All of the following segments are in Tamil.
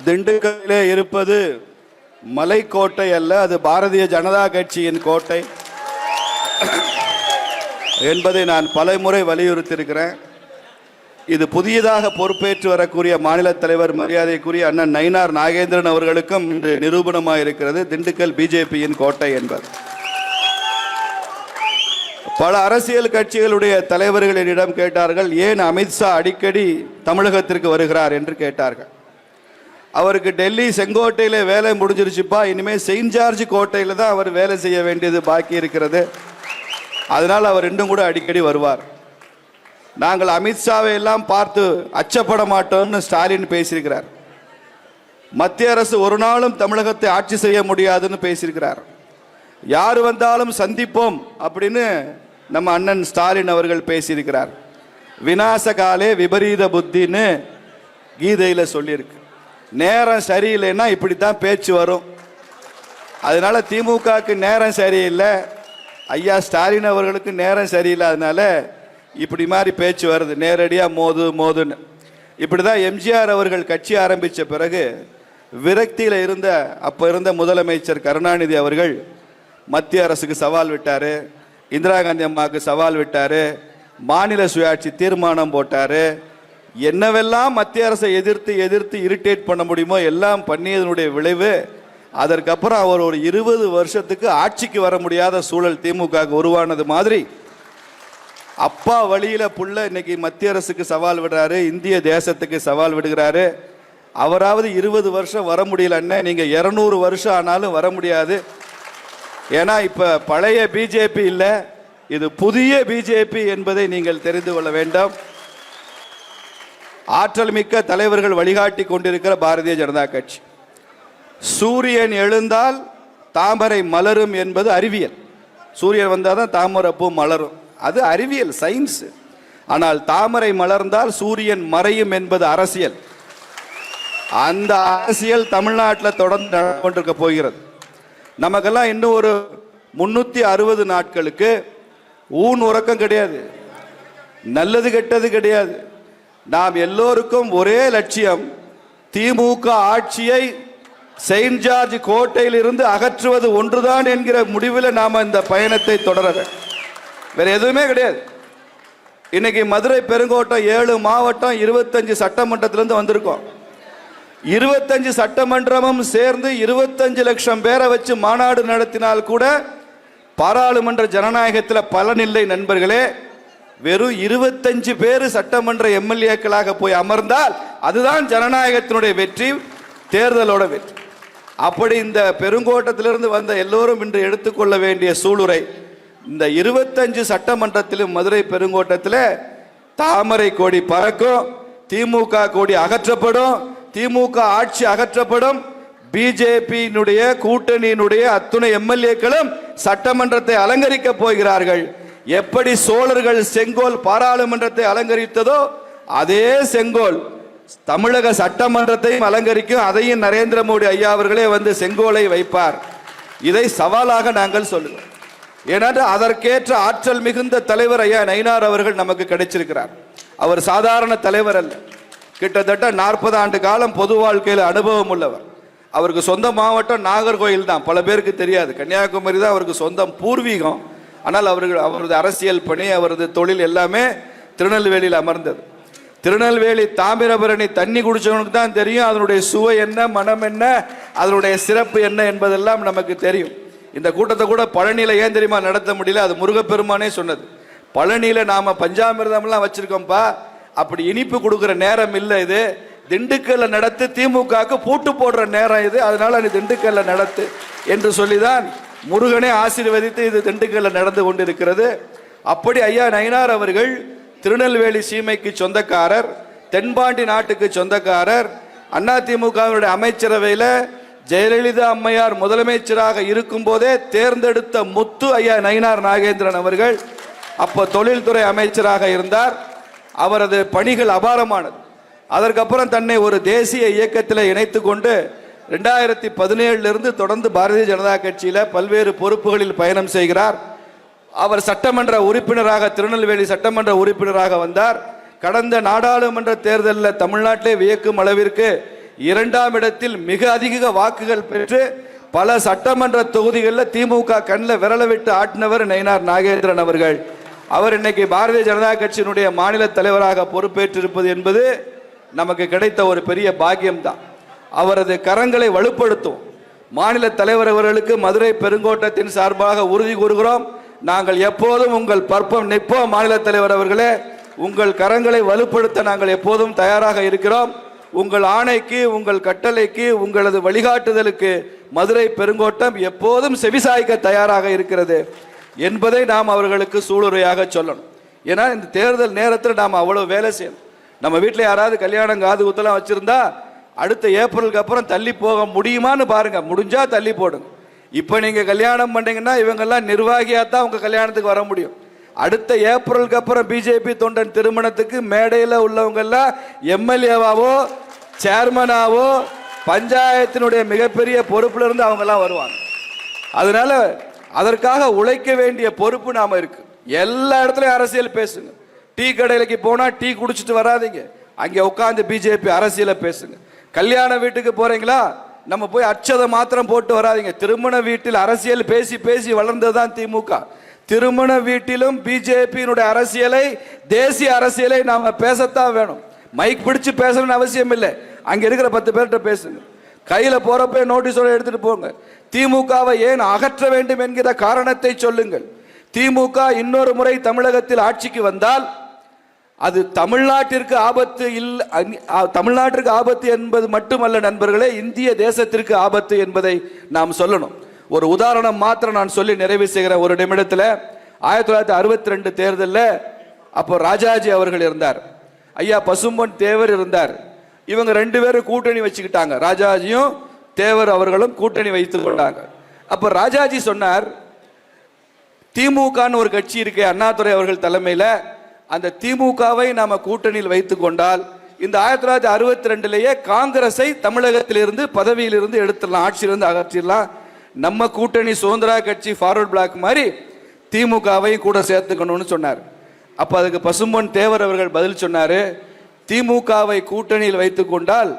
திண்டுக்கல்லிலே இருப்பது மலைக்கோட்டை அல்ல, அது பாரதிய ஜனதா கட்சியின் கோட்டை என்பதை நான் பலமுறை வலியுறுத்தியிருக்கிறேன். இது புதியதாக பொறுப்பேற்று வரக்கூடிய மாநில தலைவர் மரியாதைக்குரிய அண்ணன் நயினார் நாகேந்திரன் அவர்களுக்கும் இன்று நிரூபணமாக இருக்கிறது திண்டுக்கல் பிஜேபியின் கோட்டை என்பது. பல அரசியல் கட்சிகளுடைய தலைவர்கள் என்னிடம் கேட்டார்கள், ஏன் அமித்ஷா அடிக்கடி தமிழகத்திற்கு வருகிறார் என்று கேட்டார்கள். அவருக்கு டெல்லி செங்கோட்டையில் வேலை முடிஞ்சிருச்சுப்பா, இனிமேல் செயின்ட் ஜார்ஜ் கோட்டையில் தான் அவர் வேலை செய்ய வேண்டியது பாக்கி இருக்கிறது, அதனால் அவர் இன்னும் கூட அடிக்கடி வருவார். நாங்கள் அமித்ஷாவை எல்லாம் பார்த்து அச்சப்பட மாட்டோம்னு ஸ்டாலின் பேசியிருக்கிறார். மத்திய அரசு ஒரு நாளும் தமிழகத்தை ஆட்சி செய்ய முடியாதுன்னு பேசியிருக்கிறார். யார் வந்தாலும் சந்திப்போம் அப்படின்னு நம்ம அண்ணன் ஸ்டாலின் அவர்கள் பேசியிருக்கிறார். விநாசகாலே விபரீத புத்தின்னு கீதையில் சொல்லியிருக்கு. நேரம் சரியில்லைன்னா இப்படித்தான் பேச்சு வரும். அதனால திமுகவுக்கு நேரம் சரியில்லை, ஐயா ஸ்டாலின் அவர்களுக்கு நேரம் சரியில்லை, அதனால இப்படி மாதிரி பேச்சு வருது, நேரடியாக மோதுன்னு. இப்படி தான் எம்ஜிஆர் அவர்கள் கட்சி ஆரம்பித்த பிறகு விரக்தியில் இருந்த அப்போ இருந்த முதலமைச்சர் கருணாநிதி அவர்கள் மத்திய அரசுக்கு சவால் விட்டார், இந்திரா காந்தி அம்மாவுக்கு சவால் விட்டார், மாநில சுயாட்சி தீர்மானம் போட்டார். என்னவெல்லாம் மத்திய அரசை எதிர்த்து இரிட்டேட் பண்ண முடியுமோ எல்லாம் பண்ணியதனுடைய விளைவு அதற்கப்புறம் அவர் ஒரு 20 வருஷத்துக்கு ஆட்சிக்கு வர முடியாத சூழல் திமுக உருவானது மாதிரி அப்பா வழியில புள்ள இன்னைக்கு மத்திய அரசுக்கு சவால் விடுறாரு, இந்திய தேசத்துக்கு சவால் விடுகிறாரு. அவராவது 20 வருஷம் வர முடியலன்னா நீங்க 200 வருஷம் ஆனாலும் வர முடியாது. ஏன்னா இப்ப பழைய பிஜேபி இல்லை, இது புதிய பிஜேபி என்பதை நீங்கள் தெரிந்து கொள்ள வேண்டும். ஆற்றல் மிக்க தலைவர்கள் வழிகாட்டி கொண்டிருக்கிற பாரதிய ஜனதா கட்சி. சூரியன் எழுந்தால் தாமரை மலரும் என்பது அறிவியல். சூரியன் வந்தால் தான் தாமரை பூ மலரும், அது அறிவியல், சயின்ஸ். ஆனால் தாமரை மலர்ந்தால் சூரியன் மறையும் என்பது அரசியல். அந்த அரசியல் தமிழ்நாட்டில் தொடர்ந்து நடந்து கொண்டிருக்க போகிறது. நமக்கெல்லாம் இன்னும் ஒரு 360 நாட்களுக்கு ஊன் உறக்கம் கிடையாது, நல்லது கெட்டது கிடையாது. நாம் எல்லோருக்கும் ஒரே லட்சியம், திமுக ஆட்சியை செயின்ட் ஜார்ஜ் கோட்டையில் இருந்து அகற்றுவது ஒன்றுதான் என்கிற முடிவில் நாம் இந்த பயணத்தை தொடர, வேற எதுவுமே கிடையாது. இன்னைக்கு மதுரை பெருங்கோட்டம் 7 மாவட்டம் 25 சட்டமன்றத்திலிருந்து வந்திருக்கோம். 25 சட்டமன்றமும் சேர்ந்து 25 லட்சம் பேரை வச்சு மாநாடு நடத்தினால் கூட பாராளுமன்ற ஜனநாயகத்தில் பலனில்லை நண்பர்களே. வெறும் 25 பேர் சட்டமன்ற எம்எல்ஏக்களாக போய் அமர்ந்தால் அதுதான் ஜனநாயகத்தினுடைய வெற்றி, தேர்தலோட வெற்றி. அப்படி இந்த பெருங்கோட்டத்திலிருந்து வந்த எல்லோரும் இன்று எடுத்துக்கொள்ள வேண்டிய சூளுரை, இந்த 25 சட்டமன்றத்திலும் மதுரை பெருங்கோட்டத்தில் தாமரை கொடி பறக்கும், திமுக கொடி அகற்றப்படும், திமுக ஆட்சி அகற்றப்படும். பிஜேபியினுடைய கூட்டணியினுடைய அத்துணை எம்எல்ஏக்களும் சட்டமன்றத்தை அலங்கரிக்க போகிறார்கள். எப்படி சோழர்கள் செங்கோல் பாராளுமன்றத்தை அலங்கரித்ததோ அதே செங்கோல் தமிழக சட்டமன்றத்தையும் அலங்கரிக்கும். அதையும் நரேந்திர மோடி ஐயா அவர்களே வந்து செங்கோலை வைப்பார். இதை சவாலாக நாங்கள் சொல்லுவோம். ஏனென்றால் அதற்கேற்ற ஆற்றல் மிகுந்த தலைவர் ஐயா நயினார் அவர்கள் நமக்கு கிடைச்சிருக்கிறார். அவர் சாதாரண தலைவர் அல்ல, கிட்டத்தட்ட 40 ஆண்டு காலம் பொது வாழ்க்கையில் அனுபவம் உள்ளவர். அவருக்கு சொந்த மாவட்டம் நாகர்கோயில் தான், பல பேருக்கு தெரியாது. கன்னியாகுமரி தான் அவருக்கு சொந்தம், பூர்வீகம். ஆனால் அவரது அரசியல் பணி, அவரது தொழில் எல்லாமே திருநெல்வேலியில் அமர்ந்தது. திருநெல்வேலி தாமிரபரணி தண்ணி குடிச்சவனுக்கு தான் தெரியும் அதனுடைய சுவை என்ன, மனம் என்ன, அதனுடைய சிறப்பு என்ன என்பதெல்லாம் நமக்கு தெரியும். இந்த கூட்டத்தை கூட பழனியில் ஏன் தெரியுமா நடத்த முடியல? அது முருகப்பெருமானே சொன்னது. பழனியில் நாம பஞ்சாமிர்தம்லாம் வச்சிருக்கோம்ப்பா, அப்படி இனிப்பு கொடுக்குற நேரம் இல்லை, இது திண்டுக்கல்ல நடத்து, திமுகவுக்கு பூட்டு போடுற நேரம் இது, அதனால நீ திண்டுக்கல்ல நடத்து என்று சொல்லிதான் முருகனே ஆசீர்வதித்து இது திண்டுக்கல்ல நடந்து கொண்டிருக்கிறது. அப்படி ஐயா நயினார் அவர்கள் திருநெல்வேலி சீமைக்கு சொந்தக்காரர், தென்பாண்டி நாட்டுக்கு சொந்தக்காரர். அதிமுகவினுடைய அமைச்சரவையில் ஜெயலலிதா அம்மையார் முதலமைச்சராக இருக்கும் போதே தேர்ந்தெடுத்த முத்து ஐயா நயினார் நாகேந்திரன் அவர்கள். அப்போ தொழில்துறை அமைச்சராக இருந்தார். அவரது பணிகள் அபாரமானது. அதற்கப்புறம் தன்னை ஒரு தேசிய இயக்கத்தில் இணைத்து கொண்டு 2017 தொடர்ந்து பாரதிய ஜனதா கட்சியில் பல்வேறு பொறுப்புகளில் பயணம் செய்கிறார். அவர் சட்டமன்ற உறுப்பினராக, திருநெல்வேலி சட்டமன்ற உறுப்பினராக வந்தார். கடந்த நாடாளுமன்ற தேர்தலில் தமிழ்நாட்டிலே வியக்கும் அளவிற்கு இரண்டாம் இடத்தில் மிக அதிக வாக்குகள் பெற்று பல சட்டமன்ற தொகுதிகளில் திமுக கண்ணில் விரல விட்டு ஆட்டினவர் நயினார் நாகேந்திரன் அவர்கள். அவர் இன்னைக்கு பாரதிய ஜனதா கட்சியினுடைய மாநில தலைவராக பொறுப்பேற்றிருப்பது என்பது நமக்கு கிடைத்த ஒரு பெரிய பாக்கியம்தான். அவரது கரங்களை வலுப்படுத்தும். மாநில தலைவர் அவர்களுக்கு மதுரை பெருங்கோட்டத்தின் சார்பாக உறுதி கூறுகிறோம், நாங்கள் எப்போதும் உங்கள் பற்பம் நிற்போம். மாநில தலைவர் அவர்களே, உங்கள் கரங்களை வலுப்படுத்த நாங்கள் எப்போதும் தயாராக இருக்கிறோம். உங்கள் ஆணைக்கு, உங்கள் கட்டளைக்கு, உங்களது வழிகாட்டுதலுக்கு மதுரை பெருங்கோட்டம் எப்போதும் செவிசாய்க்க தயாராக இருக்கிறது என்பதை நாம் அவர்களுக்கு சூளுரையாக சொல்லணும். ஏன்னா இந்த தேர்தல் நேரத்தில் நாம் அவ்வளவு வேலை செய்யணும். நம்ம வீட்டில் யாராவது கல்யாணம் காது குத்தலாம் வச்சிருந்தா அடுத்த ஏப்ரலுக்கு அப்புறம் தள்ளி போக முடியுமான்னு பாருங்க. முடிஞ்சா தள்ளி போடுங்க. இப்போ நீங்க கல்யாணம் பண்ணீங்கன்னா இவங்கெல்லாம் நிர்வாகியா தான் உங்க கல்யாணத்துக்கு வர முடியும். அடுத்த ஏப்ரலுக்கு அப்புறம் பிஜேபி தொண்டன் திருமணத்துக்கு மேடையில் உள்ளவங்க எல்லாம் எம்எல்ஏவாவோ சேர்மனாவோ பஞ்சாயத்தினுடைய மிகப்பெரிய பொறுப்புல இருந்து அவங்க எல்லாம் வருவாங்க. அதனால அதற்காக உழைக்க வேண்டிய பொறுப்பு நாம இருக்கு. எல்லா இடத்துலயும் அரசியல் பேசுங்க. டீ கடையிலுக்கு போனா டீ குடிச்சிட்டு வராதிங்க, அங்கே உட்காந்து பிஜேபி அரசியல பேசுங்க. கல்யாண வீட்டுக்கு போறீங்களா, நம்ம போய் அச்சதை மாத்திரம் போட்டு வராதிங்க. திருமண வீட்டில் அரசியல் பேசி பேசி வளர்ந்ததுதான் திமுக. திருமண வீட்டிலும் பிஜேபியினுடைய அரசியலை, தேசிய அரசியலை நாம பேசத்தான் வேணும். மைக் பிடிச்சு பேசணும்னு அவசியம் இல்லை. அங்க இருக்கிற 10 பேர்கிட்ட பேசுங்க. கையில போறப்ப நோட்டீஸோட எடுத்துட்டு போங்க. திமுகவை ஏன் அகற்ற வேண்டும் என்கிற காரணத்தை சொல்லுங்கள். திமுக இன்னொரு முறை தமிழகத்தில் ஆட்சிக்கு வந்தால் அது தமிழ்நாட்டிற்கு ஆபத்து இல்லை. தமிழ்நாட்டிற்கு ஆபத்து என்பது மட்டுமல்ல நண்பர்களே, இந்திய தேசத்திற்கு ஆபத்து என்பதை நாம் சொல்லணும். ஒரு உதாரணம் மாத்திரம் நான் சொல்லி நிறைவு செய்கிற ஒரு நிமிடத்தில் 1962 தேர்தலில் அப்போ ராஜாஜி அவர்கள் இருந்தார், ஐயா பசும்பொன் தேவர் இருந்தார். இவங்க 2 பேரும் கூட்டணி வச்சுக்கிட்டாங்க. ராஜாஜியும் தேவர் அவர்களும் கூட்டணி வைத்துக் கொண்டாங்க. அப்ப ராஜாஜி சொன்னார், திமுகன்னு ஒரு கட்சி இருக்கு அண்ணாதுரை அவர்கள் தலைமையில், அந்த திமுகவை நாம கூட்டணியில் வைத்துக் கொண்டால் இந்த 1962லேயே காங்கிரஸை தமிழகத்திலிருந்து பதவியிலிருந்து எடுத்துடலாம், ஆட்சியிலிருந்து அகற்றிடலாம். நம்ம கூட்டணி சுதந்திரா கட்சி ஃபார்வர்ட் பிளாக் மாதிரி திமுகவையும் கூட சேர்த்துக்கணும்னு சொன்னார். அப்ப அதுக்கு பசும்பொன் தேவர் அவர்கள் பதில் சொன்னாரு, திமுகவை கூட்டணியில் வைத்துக் கொண்டால்,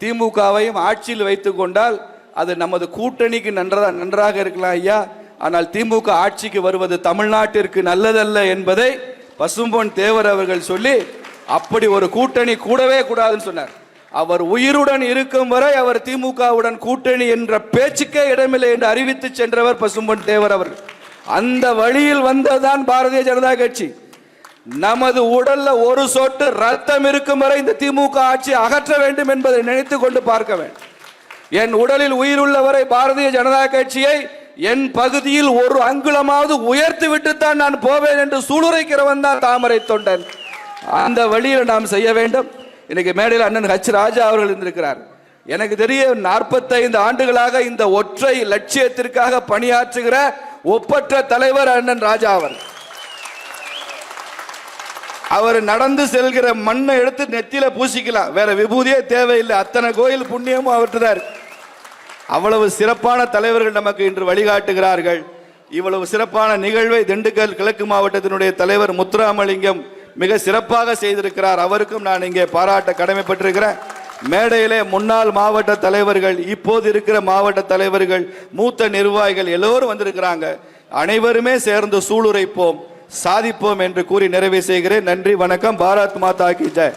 திமுகவையும் ஆட்சியில் வைத்துக் கொண்டால் அது நமது கூட்டணிக்கு நன்றாக இருக்கலாம் ஐயா, ஆனால் திமுக ஆட்சிக்கு வருவது தமிழ்நாட்டிற்கு நல்லதல்ல என்பதை பசும்பொன் தேவர் அவர்கள் சொல்லி அப்படி ஒரு கூட்டணி கூடவே கூடாதுன்னு சொன்னார். அவர் உயிருடன் இருக்கும் வரை அவர் திமுகவுடன் கூட்டணி என்ற பேச்சுக்கே இடமில்லை என்று அறிவித்து சென்றவர் பசும்பொன் தேவர் அவர்கள். அந்த வழியில் வந்ததுதான் பாரதிய ஜனதா கட்சி. நமது உடல்ல ஒரு சொட்டு ரத்தம் இருக்கும் வரை இந்த திமுக ஆட்சி அகற்ற வேண்டும் என்பதை நினைத்து கொண்டு பார்க்க வேண்டும். என் உடலில் உயிருள்ளவரை பாரதிய ஜனதா கட்சியை என் பகுதியில் ஒரு அங்குலமாவது உயர்த்தி விட்டுத்தான் நான் போவேன் என்று சூளுரைக்கிறவன் தான் தாமரை தொண்டன். அந்த வழியில் நாம் செய்ய வேண்டும். இன்னைக்கு மேடையில் அண்ணன் ஹச் ராஜா அவர்கள் இருந்திருக்கிறார். எனக்கு தெரிய 45 ஆண்டுகளாக இந்த ஒற்றை லட்சியத்திற்காக பணியாற்றுகிற ஒப்பற்ற தலைவர் அண்ணன் ராஜா அவர். அவர் நடந்து செல்கிற மண்ணை எடுத்து நெத்தியில பூசிக்கலாம், வேற விபூதியே தேவையில்லை. அத்தனை கோயில் புண்ணியமும் அவர்தான். அவ்வளவு சிறப்பான தலைவர்கள் நமக்கு இன்று வழிகாட்டுகிறார்கள். இவ்வளவு சிறப்பான நிகழ்வை திண்டுக்கல் கிழக்கு மாவட்டத்தினுடைய தலைவர் முத்துராமலிங்கம் மிக சிறப்பாக செய்திருக்கிறார். அவருக்கும் நான் இங்கே பாராட்ட கடமைப்பட்டிருக்கிறேன். மேடையிலே முன்னாள் மாவட்ட தலைவர்கள், இப்போது இருக்கிற மாவட்ட தலைவர்கள், மூத்த நிர்வாகிகள் எல்லோரும் வந்திருக்கிறாங்க. அனைவருமே சேர்ந்து சூளுரைப்போம், சாதிப்போம் என்று கூறி நிறைவு செய்கிறேன். நன்றி, வணக்கம். பாரத் மாதா கி ஜெய்.